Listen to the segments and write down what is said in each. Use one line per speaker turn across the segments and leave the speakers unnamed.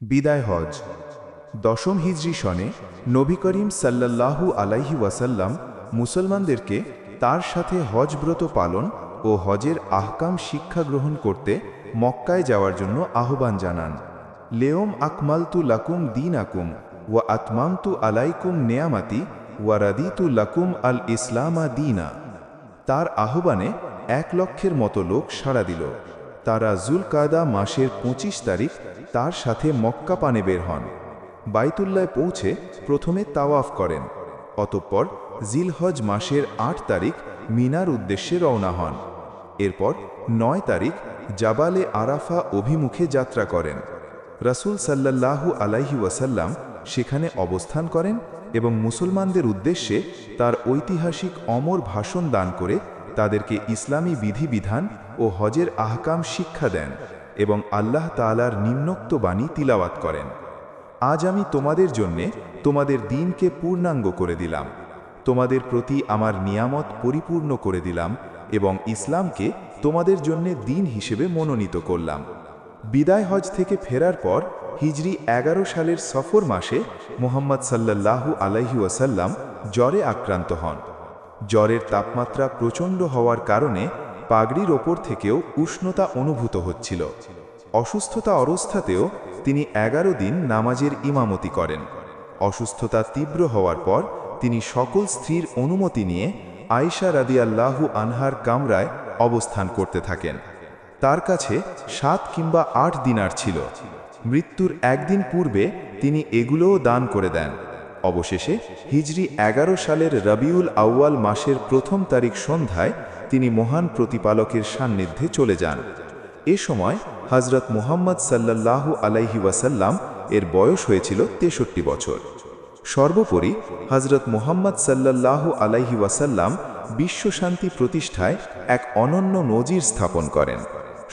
বিদায় হজ। দশম হিজরি সনে নবী করিম সাল্লাল্লাহু আলাইহি ওয়াসাল্লাম মুসলমানদেরকে তার সাথে হজব্রত পালন ও হজের আহকাম শিক্ষা গ্রহণ করতে মক্কায় যাওয়ার জন্য আহ্বান জানান। লেওম আকমালতু লাকুম দীনাকুম ওয়া আতমামতু আলাইকুম নেয়ামাতি ওয়া রাদিতু লাকুম আল ইসলামা দীনা। তার আহ্বানে 1,00,000-এর মতো লোক সাড়া দিল। তারা জুলকাদা মাসের 25 তারিখ তার সাথে মক্কা পানে বের হন। বাইতুল্লায় পৌঁছে প্রথমে তাওয়াফ করেন, অতঃপর জিলহজ মাসের 8 তারিখ মিনার উদ্দেশ্যে রওনা হন। এরপর 9 তারিখ জাবালে আরাফা অভিমুখে যাত্রা করেন। রাসূল সাল্লাল্লাহু আলাইহি ওয়াসাল্লাম সেখানে অবস্থান করেন এবং মুসলমানদের উদ্দেশ্যে তার ঐতিহাসিক অমর ভাষণ দান করে তাদেরকে ইসলামী বিধিবিধান ও হজের আহকাম শিক্ষা দেন এবং আল্লাহ তাআলার নিম্নোক্ত বাণী তিলাওয়াত করেন। আজ আমি তোমাদের জন্যে তোমাদের দ্বীনকে পূর্ণাঙ্গ করে দিলাম, তোমাদের প্রতি আমার নিয়ামত পরিপূর্ণ করে দিলাম এবং ইসলামকে তোমাদের জন্যে দ্বীন হিসেবে মনোনীত করলাম। বিদায় হজ থেকে ফেরার পর হিজরি 11 সালের সফর মাসে মুহাম্মদ সাল্লাল্লাহু আলাইহি ওয়াসাল্লাম জ্বরে আক্রান্ত হন। জ্বরের তাপমাত্রা প্রচণ্ড হওয়ার কারণে পাগড়ির ওপর থেকেও উষ্ণতা অনুভূত হচ্ছিল। অসুস্থতা অবস্থাতেও তিনি 11 দিন নামাজের ইমামতি করেন। অসুস্থতা তীব্র হওয়ার পর তিনি সকল স্ত্রীর অনুমতি নিয়ে আয়েশা রাদিয়াল্লাহু আনহার কামরায় অবস্থান করতে থাকেন। তার কাছে 7 কিংবা 8 দিনার ছিল। মৃত্যুর একদিন পূর্বে তিনি এগুলোও দান করে দেন। অবশেষে হিজরি 11 সালের রবিউল আউয়াল মাসের 1 তারিখ সন্ধ্যায় তিনি মহান প্রতিপালকের সান্নিধ্যে চলে যান। এ সময় হযরত মুহাম্মদ সাল্লাল্লাহু আলাইহি ওয়াসাল্লাম এর বয়স হয়েছিল 63 বছর। সর্বোপরি হযরত মুহাম্মদ সাল্লাল্লাহু আলাইহি ওয়াসাল্লাম বিশ্বশান্তি প্রতিষ্ঠায় এক অনন্য নজির স্থাপন করেন।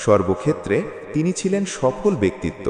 সর্বক্ষেত্রে তিনি ছিলেন সফল ব্যক্তিত্ব।